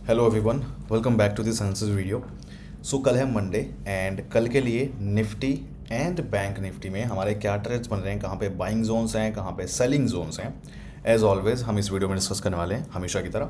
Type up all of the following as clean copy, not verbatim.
Hello everyone, welcome back to this answers video. So कल है Monday and कल के लिए निफ्टी एंड बैंक निफ्टी में हमारे क्या ट्रेड्स बन रहे हैं, कहाँ पे बाइंग जोन्स हैं, कहाँ पे सेलिंग जोन्स हैं, एज ऑलवेज हम इस वीडियो में डिस्कस करने वाले हैं हमेशा की तरह।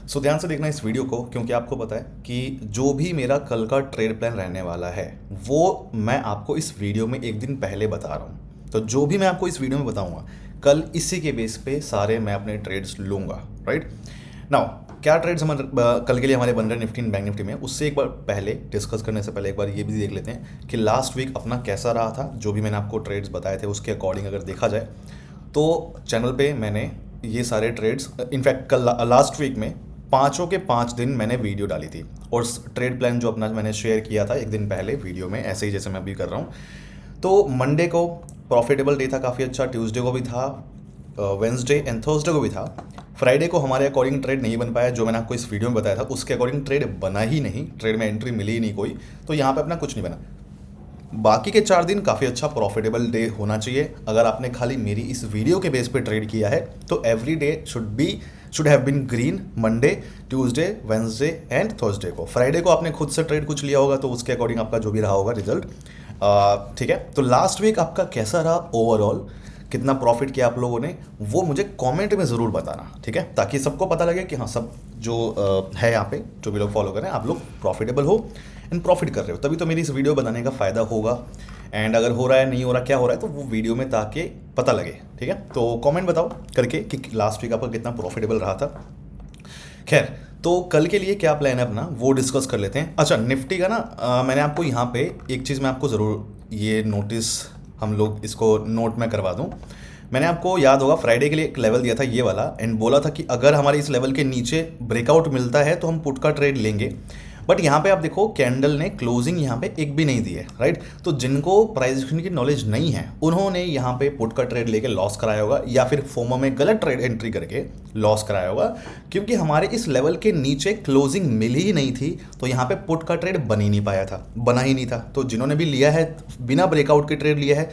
सो ध्यान से देखना इस वीडियो को, क्योंकि आपको पता है कि जो भी मेरा कल का ट्रेड प्लान रहने वाला है वो मैं आपको इस वीडियो में एक दिन पहले बता रहा हूँ। तो जो भी मैं आपको इस वीडियो में बताऊँगा कल इसी के बेस पे सारे मैं अपने ट्रेड्स लूँगा, राइट। नाउ क्या ट्रेड्स हम कल के लिए हमारे बन रहे हैं निफ्टी एंड बैंक निफ्टी में, उससे एक बार पहले डिस्कस करने से पहले एक बार ये भी देख लेते हैं कि लास्ट वीक अपना कैसा रहा था। जो भी मैंने आपको ट्रेड्स बताए थे उसके अकॉर्डिंग अगर देखा जाए तो चैनल पे मैंने ये सारे ट्रेड्स, इनफैक्ट कल लास्ट वीक में पाँचों के 5 दिन मैंने वीडियो डाली थी और ट्रेड प्लान जो अपना मैंने शेयर किया था एक दिन पहले वीडियो में, ऐसे ही जैसे मैं अभी कर रहा हूँ। तो मंडे को प्रॉफिटेबल डे था, काफ़ी अच्छा। ट्यूसडे को भी था, वेंसडे एंड थर्सडे को भी था। फ्राइडे को हमारे अकॉर्डिंग ट्रेड नहीं बन पाया, जो मैंने आपको इस वीडियो में बताया था उसके अकॉर्डिंग ट्रेड बना ही नहीं, ट्रेड में एंट्री मिली ही नहीं कोई, तो यहाँ पे अपना कुछ नहीं बना। बाकी के 4 दिन काफ़ी अच्छा प्रॉफिटेबल डे होना चाहिए। अगर आपने खाली मेरी इस वीडियो के बेस पे ट्रेड किया है तो every day should have been green. Monday, Tuesday, Wednesday and Thursday को। फ्राइडे को आपने खुद से ट्रेड कुछ लिया होगा तो उसके अकॉर्डिंग आपका जो भी रहा होगा रिजल्ट, ठीक है। तो लास्ट वीक आपका कैसा रहा ओवरऑल, कितना प्रॉफिट किया आप लोगों ने, वो मुझे कमेंट में ज़रूर बताना, ठीक है, ताकि सबको पता लगे कि हाँ सब जो है यहाँ पे जो भी लोग फॉलो कर रहे हैं आप लोग प्रॉफिटेबल हो एंड प्रॉफिट कर रहे हो, तभी तो मेरी इस वीडियो बनाने का फ़ायदा होगा। एंड अगर हो रहा है नहीं हो रहा क्या हो रहा है तो वो वीडियो में ताकि पता लगे, ठीक है। तो कमेंट बताओ करके कि लास्ट वीक आपका कितना प्रॉफिटेबल रहा था। खैर, तो कल के लिए क्या प्लान है अपना वो डिस्कस कर लेते हैं। अच्छा, निफ्टी का ना मैंने आपको यहाँ पे एक चीज़ मैं आपको ज़रूर ये नोटिस, हम लोग इसको नोट में करवा दूँ। मैंने आपको याद होगा फ्राइडे के लिए एक लेवल दिया था ये वाला, एंड बोला था कि अगर हमारे इस लेवल के नीचे ब्रेकआउट मिलता है तो हम पुट का ट्रेड लेंगे। बट यहाँ पे आप देखो कैंडल ने क्लोजिंग यहाँ पे एक भी नहीं दी है, राइट। तो जिनको प्राइस एक्शन की नॉलेज नहीं है उन्होंने यहाँ पे पुट का ट्रेड लेके लॉस कराया होगा, या फिर फोमो में गलत ट्रेड एंट्री करके लॉस कराया होगा, क्योंकि हमारे इस लेवल के नीचे क्लोजिंग मिली ही नहीं थी। तो यहाँ पे पुट का ट्रेड बन ही नहीं पाया था, बना ही नहीं था। तो जिन्होंने भी लिया है बिना ब्रेकआउट के ट्रेड लिया है,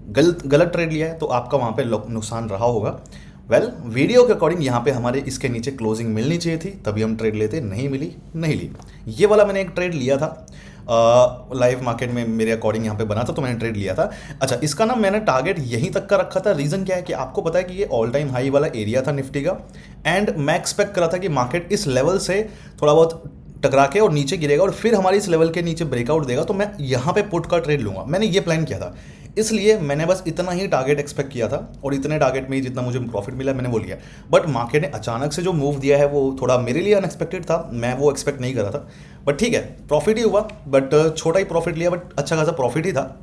गलत ट्रेड लिया है, तो आपका वहाँ पे नुकसान रहा होगा। वीडियो के अकॉर्डिंग यहाँ पे हमारे इसके नीचे क्लोजिंग मिलनी चाहिए थी तभी हम ट्रेड लेते, नहीं मिली, नहीं ली। ये वाला मैंने एक ट्रेड लिया था लाइव मार्केट में, मेरे अकॉर्डिंग यहाँ पे बना था तो मैंने ट्रेड लिया था। अच्छा, इसका ना मैंने टारगेट यहीं तक का रखा था। रीज़न क्या है कि आपको पता है कि ये ऑल टाइम हाई वाला एरिया था निफ्टी का, एंड मैं एक्सपेक्ट कर रहा था कि मार्केट इस लेवल से थोड़ा बहुत टकरा के और नीचे गिरेगा और फिर हमारी इस लेवल के नीचे ब्रेकआउट देगा, तो मैं यहाँ पे पुट का ट्रेड लूँगा। मैंने ये प्लान किया था, इसलिए मैंने बस इतना ही टारगेट एक्सपेक्ट किया था और इतने टारगेट में ही जितना मुझे प्रॉफिट मिला मैंने वो लिया। बट मार्केट ने अचानक से जो मूव दिया है वो थोड़ा मेरे लिए अनएक्सपेक्टेड था, मैं वो एक्सपेक्ट नहीं कर रहा था। बट ठीक है, प्रॉफिट ही हुआ, बट छोटा ही प्रॉफिट लिया, बट अच्छा खासा प्रॉफिट ही था।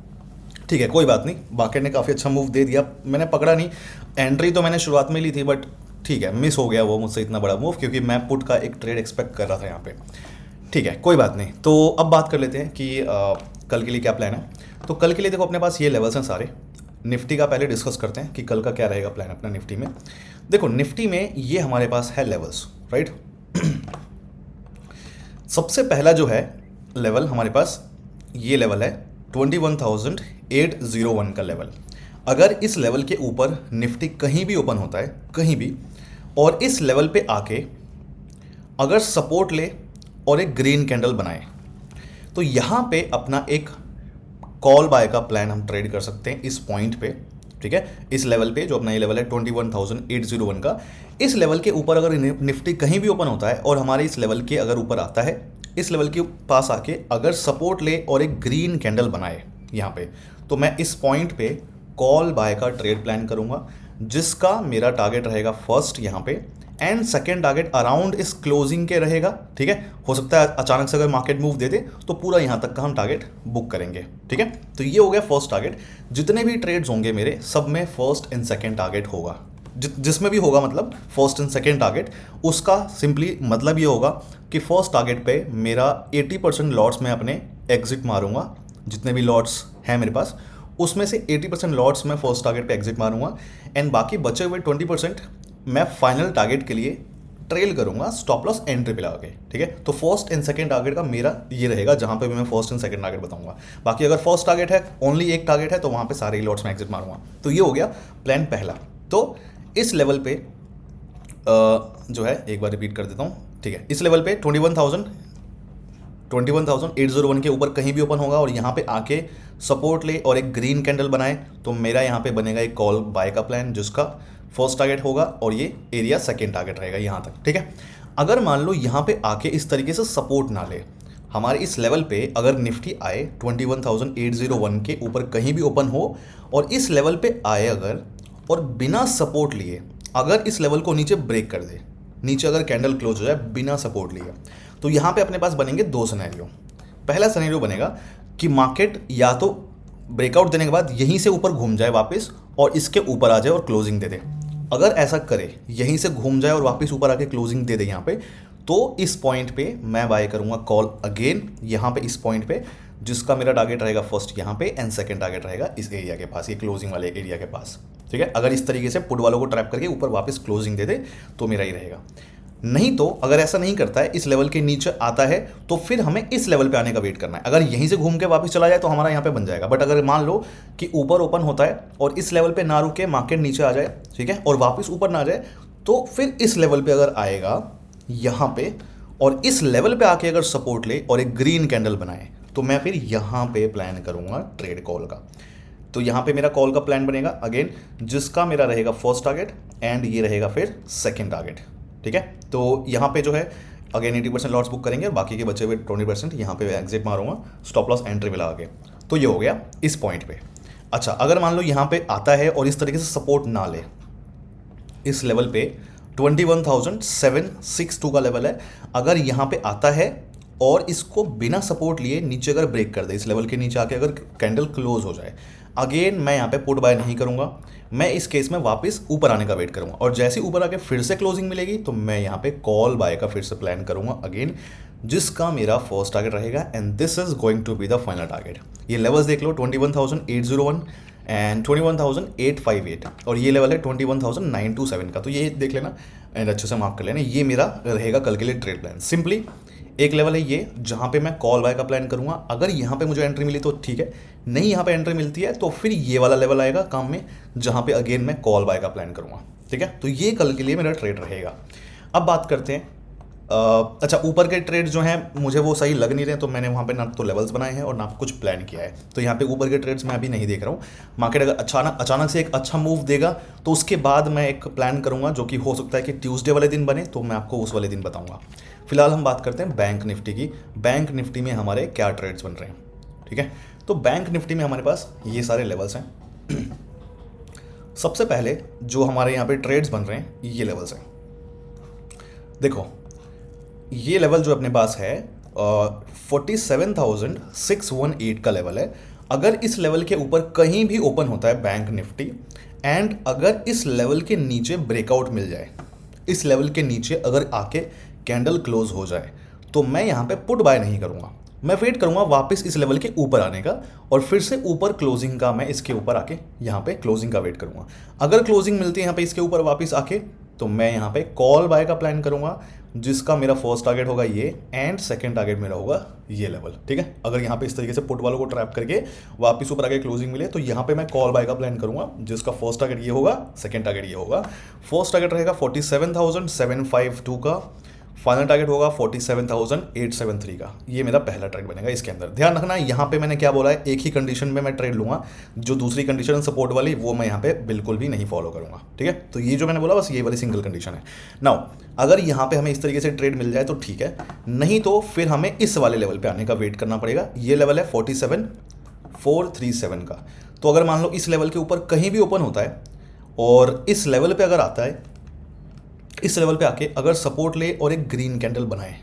ठीक है, कोई बात नहीं, मार्केट ने काफ़ी अच्छा मूव दे दिया, मैंने पकड़ा नहीं। एंट्री तो मैंने शुरुआत में ली थी, बट ठीक है, मिस हो गया वो मुझसे इतना बड़ा मूव, क्योंकि मैं पुट का एक ट्रेड एक्सपेक्ट कर रहा था यहाँ पे। ठीक है, कोई बात नहीं। तो अब बात कर लेते हैं कि कल के लिए क्या प्लान है। तो कल के लिए देखो अपने पास ये लेवल्स हैं सारे। निफ्टी का पहले डिस्कस करते हैं कि कल का क्या रहेगा प्लान अपना निफ्टी में। देखो निफ्टी में ये हमारे पास है लेवल्स, राइट। सबसे पहला जो है लेवल हमारे पास ये लेवल है 21,801 का लेवल। अगर इस लेवल के ऊपर निफ्टी कहीं भी ओपन होता है, कहीं भी, और इस लेवल पे आके अगर सपोर्ट ले और एक ग्रीन कैंडल बनाए तो यहाँ पे अपना एक कॉल बाय का प्लान हम ट्रेड कर सकते हैं इस पॉइंट पे, ठीक है। इस लेवल पे जो अपना ये लेवल है 21,801 का, इस लेवल के ऊपर अगर निफ्टी कहीं भी ओपन होता है और हमारे इस लेवल के अगर ऊपर आता है, इस लेवल के पास आके अगर सपोर्ट ले और एक ग्रीन कैंडल बनाए यहाँ पे, तो मैं इस पॉइंट पे कॉल बाय का ट्रेड प्लान करूँगा, जिसका मेरा टारगेट रहेगा फर्स्ट यहाँ पे, एंड सेकेंड टारगेट अराउंड इस क्लोजिंग के रहेगा, ठीक है। हो सकता है अचानक से अगर मार्केट मूव दे दे तो पूरा यहाँ तक का हम टारगेट बुक करेंगे, ठीक है। तो ये हो गया फर्स्ट टारगेट। जितने भी ट्रेड्स होंगे मेरे सब में फर्स्ट एंड सेकेंड टारगेट होगा, जिसमें भी होगा, मतलब फर्स्ट एंड सेकेंड टारगेट। उसका सिंपली मतलब ये होगा कि फर्स्ट टारगेट पे मेरा 80% लॉट्स मैं अपने एग्जिट मारूंगा। जितने भी लॉट्स हैं मेरे पास उसमें से 80% लॉट्स मैं फर्स्ट टारगेट पे एग्जिट मारूंगा, एंड बाकी बचे हुए 20% मैं फाइनल टारगेट के लिए ट्रेल करूंगा स्टॉप लॉस एंट्री पे लगा के, ठीक है। तो फर्स्ट एंड सेकंड टारगेट का मेरा ये रहेगा, जहां पे भी मैं फर्स्ट एंड सेकंड टारगेट बताऊंगा। बाकी अगर फर्स्ट टारगेट है, ओनली एक टारगेट है, तो वहां पे सारे लॉट्स में एग्जिट मारूंगा। तो ये हो गया प्लान पहला। तो इस लेवल पे जो है एक बार रिपीट कर देता हूँ, ठीक है, इस लेवल पे 21,801 के ऊपर कहीं भी ओपन होगा और यहाँ पे आके सपोर्ट ले और एक ग्रीन कैंडल बनाए तो मेरा यहाँ पे बनेगा एक कॉल बाय का प्लान जिसका फर्स्ट टारगेट होगा और ये एरिया सेकेंड टारगेट रहेगा यहाँ तक। ठीक है, अगर मान लो यहाँ पे आके इस तरीके से सपोर्ट ना ले, हमारे इस लेवल पे अगर निफ्टी आए 21,801 के ऊपर कहीं भी ओपन हो और इस लेवल पे आए अगर और बिना सपोर्ट लिए अगर इस लेवल को नीचे ब्रेक कर दे, नीचे अगर कैंडल क्लोज हो जाए बिना सपोर्ट लिए, तो यहाँ पे अपने पास बनेंगे दो सिनेरियो। पहला सिनेरियो बनेगा कि मार्केट या तो ब्रेकआउट देने के बाद यहीं से ऊपर घूम जाए वापस और इसके ऊपर आ जाए और क्लोजिंग दे दे। अगर ऐसा करे, यहीं से घूम जाए और वापस ऊपर आके क्लोजिंग दे दे यहाँ पे, तो इस पॉइंट पे मैं बाय करूंगा कॉल अगेन यहाँ पे इस पॉइंट पे, जिसका मेरा टारगेट रहेगा फर्स्ट यहाँ पे एंड सेकंड टारगेट रहेगा इस एरिया के पास, ये क्लोजिंग वाले एरिया के पास। ठीक है, अगर इस तरीके से पुट वालों को ट्रैप करके ऊपर वापस क्लोजिंग दे दे तो मेरा ही रहेगा। नहीं तो अगर ऐसा नहीं करता है, इस लेवल के नीचे आता है, तो फिर हमें इस लेवल पे आने का वेट करना है। अगर यहीं से घूम के वापस चला जाए तो हमारा यहाँ पे बन जाएगा। बट अगर मान लो कि ऊपर ओपन होता है और इस लेवल पे ना रुके मार्केट नीचे आ जाए, ठीक है, और वापस ऊपर ना आ जाए, तो फिर इस लेवल पे अगर आएगा यहाँ पे और इस लेवल पे आके अगर सपोर्ट ले और एक ग्रीन कैंडल बनाए, तो मैं फिर यहाँ पे प्लान करूँगा ट्रेड कॉल का। तो यहाँ पे मेरा कॉल का प्लान बनेगा अगेन, जिसका मेरा रहेगा फर्स्ट टारगेट एंड ये रहेगा फिर सेकेंड टारगेट। ठीक है, तो यहाँ पे जो है अगेन 80% लॉट्स बुक करेंगे और बाकी के बचे हुए 20% यहाँ पे एग्जिट मारूंगा, स्टॉप लॉस एंट्री मिला आगे। तो ये हो गया इस पॉइंट पे। अच्छा, अगर मान लो यहाँ पे आता है और इस तरीके से सपोर्ट ना ले, इस लेवल पे 21,762 का लेवल है, अगर यहाँ पे आता है और इसको बिना सपोर्ट लिए नीचे अगर ब्रेक कर दे, इस लेवल के नीचे आके अगर कैंडल क्लोज हो जाए, अगेन मैं यहाँ पे पुट बाय नहीं करूँगा, मैं इस केस में वापस ऊपर आने का वेट करूँगा और जैसे ऊपर आके फिर से क्लोजिंग मिलेगी तो मैं यहाँ पे कॉल बाय का फिर से प्लान करूँगा अगेन, जिसका मेरा फर्स्ट टारगेट रहेगा and this is going to be the final target. ये लेवल्स देख लो, 21,801 एंड 21,858 और ये लेवल है 21,927 का, तो ये देख लेना एंड अच्छे से मार्क कर लेना। ये मेरा रहेगा कल के लिए ट्रेड प्लान। सिंपली एक लेवल है ये जहाँ पे मैं कॉल बाय का प्लान करूँगा, अगर यहाँ पे मुझे एंट्री मिली तो ठीक है, नहीं यहाँ पे एंट्री मिलती है तो फिर ये वाला लेवल आएगा काम में जहाँ पे अगेन मैं कॉल बाय का प्लान करूँगा। ठीक है, तो ये कल के लिए मेरा ट्रेड रहेगा। अब बात करते हैं अच्छा, ऊपर के ट्रेड जो हैं मुझे वो सही लग नहीं रहे, तो मैंने वहाँ पे ना तो लेवल्स बनाए हैं और ना कुछ प्लान किया है, तो यहाँ पे ऊपर के ट्रेड्स मैं अभी नहीं देख रहा हूँ। मार्केट अगर अचानक से एक अच्छा मूव देगा तो उसके बाद मैं एक प्लान करूँगा, जो कि हो सकता है कि ट्यूसडे वाले दिन बने, तो मैं आपको उस वाले दिन बताऊँगा। फिलहाल हम बात करते हैं बैंक निफ्टी की। बैंक निफ्टी में हमारे क्या ट्रेड्स बन रहे हैं। ठीक है, तो बैंक निफ्टी में हमारे पास ये सारे लेवल्स हैं। सबसे पहले जो हमारे यहाँ पे ट्रेड्स बन रहे हैं ये लेवल्स हैं। देखो ये लेवल जो अपने पास है 47,618 का लेवल है। अगर इस लेवल के ऊपर कहीं भी ओपन होता है बैंक निफ्टी एंड अगर इस लेवल के नीचे ब्रेकआउट मिल जाए, इस लेवल के नीचे अगर आके कैंडल क्लोज हो जाए, तो मैं यहाँ पे पुट बाय नहीं करूँगा, मैं वेट करूँगा वापस इस लेवल के ऊपर आने का और फिर से ऊपर क्लोजिंग का मैं इसके ऊपर आके यहाँ पे क्लोजिंग का वेट करूँगा। अगर क्लोजिंग मिलती है यहाँ पे इसके ऊपर वापस आके, तो मैं यहाँ पे कॉल बाय का प्लान करूँगा, जिसका मेरा फर्स्ट टारगेट होगा ये एंड सेकंड टारगेट मेरा होगा ये लेवल। ठीक है, अगर यहाँ पे इस तरीके से पुट वालों को ट्रैप करके वापस ऊपर आके क्लोजिंग मिले तो यहाँ पे मैं कॉल बाय का प्लान करूँगा, जिसका फर्स्ट टारगेट ये होगा, सेकंड टारगेट ये होगा। फर्स्ट टारगेट रहेगा 47,752 का, फाइनल टारगेट होगा 47,873 का। ये मेरा पहला ट्रेड बनेगा। इसके अंदर ध्यान रखना, यहाँ पे मैंने क्या बोला है, एक ही कंडीशन में मैं ट्रेड लूँगा, जो दूसरी कंडीशन सपोर्ट वाली वो मैं यहाँ पे बिल्कुल भी नहीं फॉलो करूँगा। ठीक है, तो ये जो मैंने बोला बस ये वाली सिंगल कंडीशन है। नाउ अगर यहाँ पे हमें इस तरीके से ट्रेड मिल जाए तो ठीक है, नहीं तो फिर हमें इस वाले लेवल पर आने का वेट करना पड़ेगा। ये लेवल है 47,437 का। तो अगर मान लो इस लेवल के ऊपर कहीं भी ओपन होता है और इस लेवल पर अगर आता है, इस लेवल पे आके अगर सपोर्ट ले और एक ग्रीन कैंडल बनाए,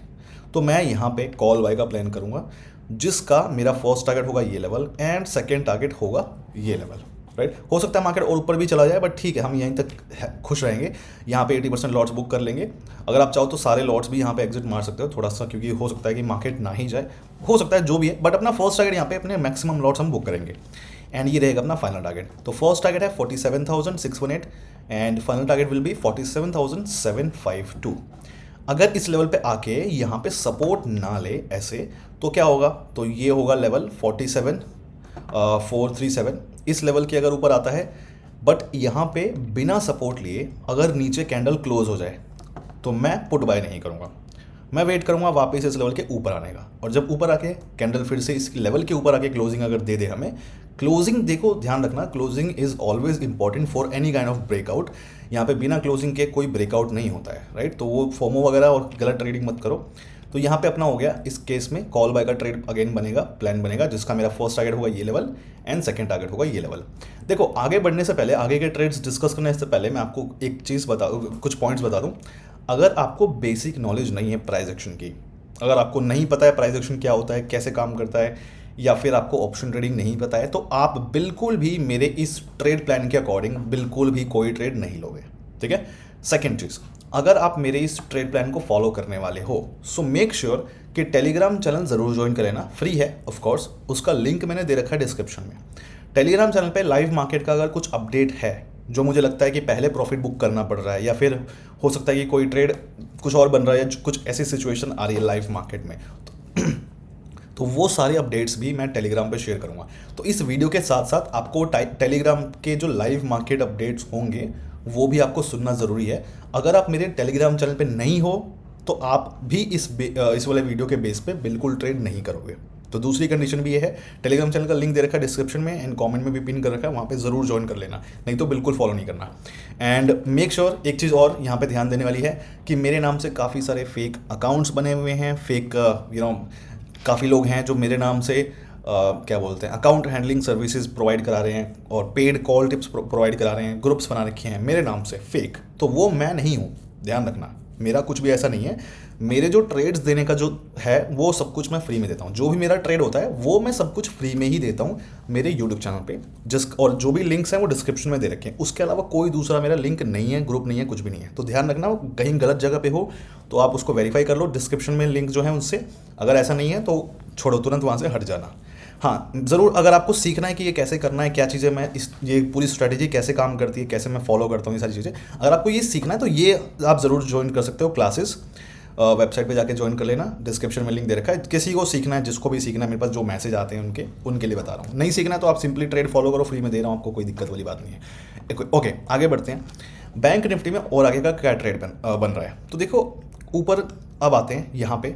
तो मैं यहाँ पे कॉल बाय का प्लान करूँगा, जिसका मेरा फर्स्ट टारगेट होगा ये लेवल एंड सेकंड टारगेट होगा ये लेवल। राइट, हो सकता है मार्केट और ऊपर भी चला जाए, बट ठीक है, हम यहीं तक खुश रहेंगे। यहाँ पे 80% लॉट्स बुक कर लेंगे। अगर आप चाहो तो सारे लॉट्स भी यहाँ पे एग्जिट मार सकते हो थोड़ा सा, क्योंकि हो सकता है कि मार्केट ना ही जाए, हो सकता है जो भी है, बट अपना फर्स्ट टारगेट यहाँ पे अपने मैक्सिमम लॉट्स हम बुक करेंगे एंड ये रहेगा अपना फाइनल टारगेट। तो फर्स्ट टारगेट है 47,618 and final target will be 47,752। अगर इस लेवल पे आके यहाँ पे सपोर्ट ना ले ऐसे, तो क्या होगा, तो ये होगा लेवल 47,437। इस लेवल के अगर ऊपर आता है बट यहाँ पे बिना सपोर्ट लिए अगर नीचे कैंडल क्लोज हो जाए, तो मैं पुट बाय नहीं करूँगा। मैं वेट करूँगा वापस इस लेवल के ऊपर आने का, और जब ऊपर आके कैंडल फिर से इस लेवल के ऊपर आके क्लोजिंग अगर दे दे हमें, क्लोजिंग देखो ध्यान रखना, closing is always important for any kind of breakout. यहाँ पे बिना क्लोजिंग के कोई ब्रेकआउट नहीं होता है, राइट। तो वो फोमो वगैरह और गलत ट्रेडिंग मत करो। तो यहाँ पे अपना हो गया, इस केस में कॉल बाय का ट्रेड अगेन बनेगा, प्लान बनेगा, जिसका मेरा फर्स्ट टारगेट होगा ये लेवल एंड सेकंड टारगेट होगा ये लेवल। देखो आगे बढ़ने से पहले, आगे के ट्रेड्स डिस्कस करने से पहले मैं आपको एक चीज़ कुछ पॉइंट्स बता दूँ। अगर आपको बेसिक नॉलेज नहीं है प्राइस एक्शन की, अगर आपको नहीं पता है प्राइस एक्शन क्या होता है, कैसे काम करता है, या फिर आपको ऑप्शन ट्रेडिंग नहीं पता है, तो आप बिल्कुल भी मेरे इस ट्रेड प्लान के अकॉर्डिंग बिल्कुल भी कोई ट्रेड नहीं लोगे, ठीक है। सेकेंड चीज़, अगर आप मेरे इस ट्रेड प्लान को फॉलो करने वाले हो, सो मेक श्योर कि टेलीग्राम चैनल ज़रूर ज्वाइन कर लेना, फ्री है ऑफ कोर्स, उसका लिंक मैंने दे रखा है डिस्क्रिप्शन में। टेलीग्राम चैनल पे लाइव मार्केट का अगर कुछ अपडेट है जो मुझे लगता है कि पहले प्रॉफिट बुक करना पड़ रहा है, या फिर हो सकता है कि कोई ट्रेड कुछ और बन रहा है, या कुछ ऐसी सिचुएशन आ रही है लाइव मार्केट में, तो वो सारे अपडेट्स भी मैं टेलीग्राम पे शेयर करूँगा। तो इस वीडियो के साथ साथ आपको टेलीग्राम के जो लाइव मार्केट अपडेट्स होंगे वो भी आपको सुनना ज़रूरी है। अगर आप मेरे टेलीग्राम चैनल पे नहीं हो तो आप भी इस वाले वीडियो के बेस पे बिल्कुल ट्रेड नहीं करोगे। तो दूसरी कंडीशन भी ये है, टेलीग्राम चैनल का लिंक दे रखा है डिस्क्रिप्शन में एंड कमेंट में भी पिन कर रखा है, वहाँ पे ज़रूर ज्वाइन कर लेना, नहीं तो बिल्कुल फॉलो नहीं करना। एंड मेक श्योर एक चीज़ और यहाँ पे ध्यान देने वाली है कि मेरे नाम से काफ़ी सारे फेक अकाउंट्स बने हुए हैं, फेक काफ़ी लोग हैं जो मेरे नाम से क्या बोलते हैं अकाउंट हैंडलिंग सर्विसेज प्रोवाइड करा रहे हैं और पेड कॉल टिप्स प्रोवाइड करा रहे हैं, ग्रुप्स बना रखे हैं मेरे नाम से फेक। तो वो मैं नहीं हूँ, ध्यान रखना, मेरा कुछ भी ऐसा नहीं है। मेरे जो ट्रेड्स देने का जो है वो सब कुछ मैं फ्री में देता हूँ, जो भी मेरा ट्रेड होता है वो मैं सब कुछ फ्री में ही देता हूँ मेरे यूट्यूब चैनल पे। और जो भी लिंक्स हैं वो डिस्क्रिप्शन में दे रखे हैं, उसके अलावा कोई दूसरा मेरा लिंक नहीं है, ग्रुप नहीं है, कुछ भी नहीं है। तो ध्यान रखना, कहीं गलत जगह पे हो तो आप उसको वेरीफाई कर लो, डिस्क्रिप्शन में लिंक जो है उनसे, अगर ऐसा नहीं है तो छोड़ो, तुरंत वहाँ से हट जाना। हाँ ज़रूर, अगर आपको सीखना है कि ये कैसे करना है, क्या चीज़ें मैं ये पूरी स्ट्रैटेजी कैसे काम करती है, कैसे मैं फॉलो करता हूँ, ये सारी चीज़ें अगर आपको ये सीखना है तो ये आप ज़रूर ज्वाइन कर सकते हो क्लासेस। वेबसाइट पे जाके ज्वाइन कर लेना, डिस्क्रिप्शन में लिंक दे रखा है। किसी को सीखना है, जिसको भी सीखना है, मेरे पास जो मैसेज आते हैं उनके लिए बता रहा हूँ। नहीं सीखना है तो आप सिंपली ट्रेड फॉलो करो, फ्री में दे रहा हूँ आपको, कोई दिक्कत वाली बात नहीं है। ओके आगे बढ़ते हैं। बैंक निफ्टी में और आगे का क्या ट्रेड बन रहा है, तो देखो ऊपर अब आते हैं। यहाँ पे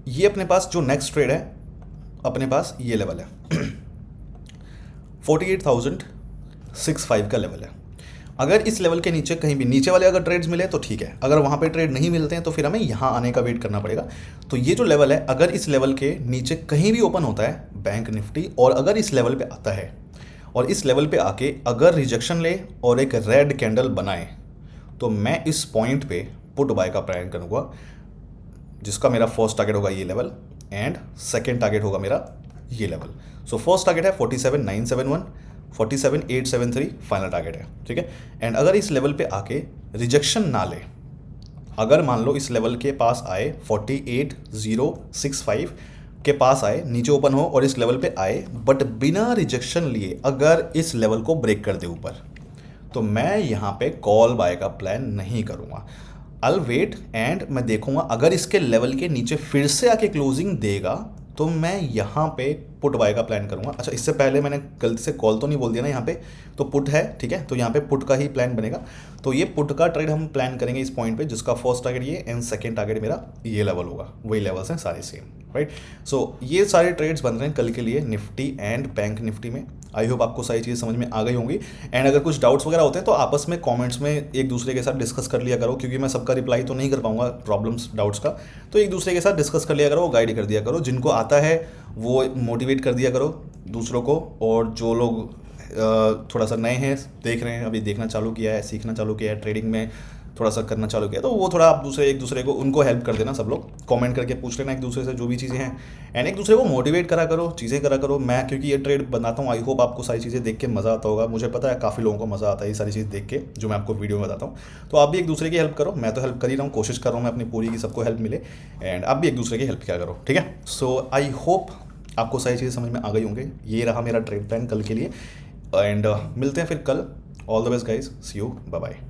ये अपने पास जो नेक्स्ट ट्रेड है, अपने पास ये लेवल है 48,065 का लेवल है। अगर इस लेवल के नीचे कहीं भी नीचे वाले अगर ट्रेड्स मिले तो ठीक है, अगर वहाँ पे ट्रेड नहीं मिलते हैं तो फिर हमें यहाँ आने का वेट करना पड़ेगा। तो ये जो लेवल है, अगर इस लेवल के नीचे कहीं भी ओपन होता है बैंक निफ्टी, और अगर इस लेवल पे आता है और इस लेवल पे आके अगर रिजेक्शन ले और एक रेड कैंडल बनाए, तो मैं इस पॉइंट पे पुट बाय का प्लान करूँगा, जिसका मेरा फर्स्ट टारगेट होगा ये लेवल एंड सेकेंड टारगेट होगा मेरा ये लेवल। सो फर्स्ट टारगेट है 47,971, 47,873 फाइनल टारगेट है, ठीक है। एंड अगर इस लेवल पे आके रिजेक्शन ना ले, अगर मान लो इस लेवल के पास आए 48,065 के पास आए, नीचे ओपन हो और इस लेवल पे आए, बट बिना रिजेक्शन लिए अगर इस लेवल को ब्रेक कर दे ऊपर, तो मैं यहाँ पे कॉल बाय का प्लान नहीं करूँगा। I'll वेट एंड मैं देखूंगा, अगर इसके लेवल के नीचे फिर से आके क्लोजिंग देगा तो मैं यहाँ पे पुट बाय का प्लान करूंगा। अच्छा, इससे पहले मैंने गलती से कॉल तो नहीं बोल दिया ना, यहाँ पे तो पुट है, ठीक है। तो यहाँ पे पुट का ही प्लान बनेगा। तो ये पुट का ट्रेड हम प्लान करेंगे इस पॉइंट पे, जिसका फर्स्ट टारगेट ये एंड सेकंड टारगेट मेरा ये लेवल होगा, वही लेवल्स हैं सारे सेम, राइट। सो ये सारे ट्रेड्स बन रहे हैं कल के लिए निफ्टी एंड बैंक निफ्टी में। आई होप आपको सारी चीज़ें समझ में आ गई होंगी। एंड अगर कुछ डाउट्स वगैरह होते हैं तो आपस में कमेंट्स में एक दूसरे के साथ डिस्कस कर लिया करो, क्योंकि मैं सबका रिप्लाई तो नहीं कर पाऊंगा प्रॉब्लम्स डाउट्स का, तो एक दूसरे के साथ डिस्कस कर लिया करो, गाइड कर दिया करो। जिनको आता है वो मोटिवेट कर दिया करो दूसरों को, और जो लोग थोड़ा सा नए हैं, देख रहे हैं, अभी देखना चालू किया है, सीखना चालू किया है, ट्रेडिंग में थोड़ा सा करना चालू किया, तो वो थोड़ा आप एक दूसरे को उनको हेल्प कर देना। सब लोग कमेंट करके पूछ लेना एक दूसरे से जो भी चीज़ें हैं, एंड एक दूसरे को मोटिवेट करा करो, चीज़ें करा करो। मैं क्योंकि ये ट्रेड बनाता हूँ, आई होप आपको सारी चीज़ें देख के मज़ा आता होगा। मुझे पता है काफ़ी लोगों को मज़ा आता है ये सारी चीज़ देख के, जो मैं आपको वीडियो में बताता हूँ। तो आप भी एक दूसरे की हेल्प करो, मैं तो हेल्प कर ही रहा हूँ, कोशिश कर रहा हूँ मैं अपनी पूरी की सबको हेल्प मिले, एंड आप भी एक दूसरे की हेल्प किया करो, ठीक है। सो आई होप आपको सारी चीज़ें समझ में आ गई होंगी। ये रहा मेरा ट्रेड प्लान कल के लिए, एंड मिलते हैं फिर कल। All the best guys, see you, bye bye.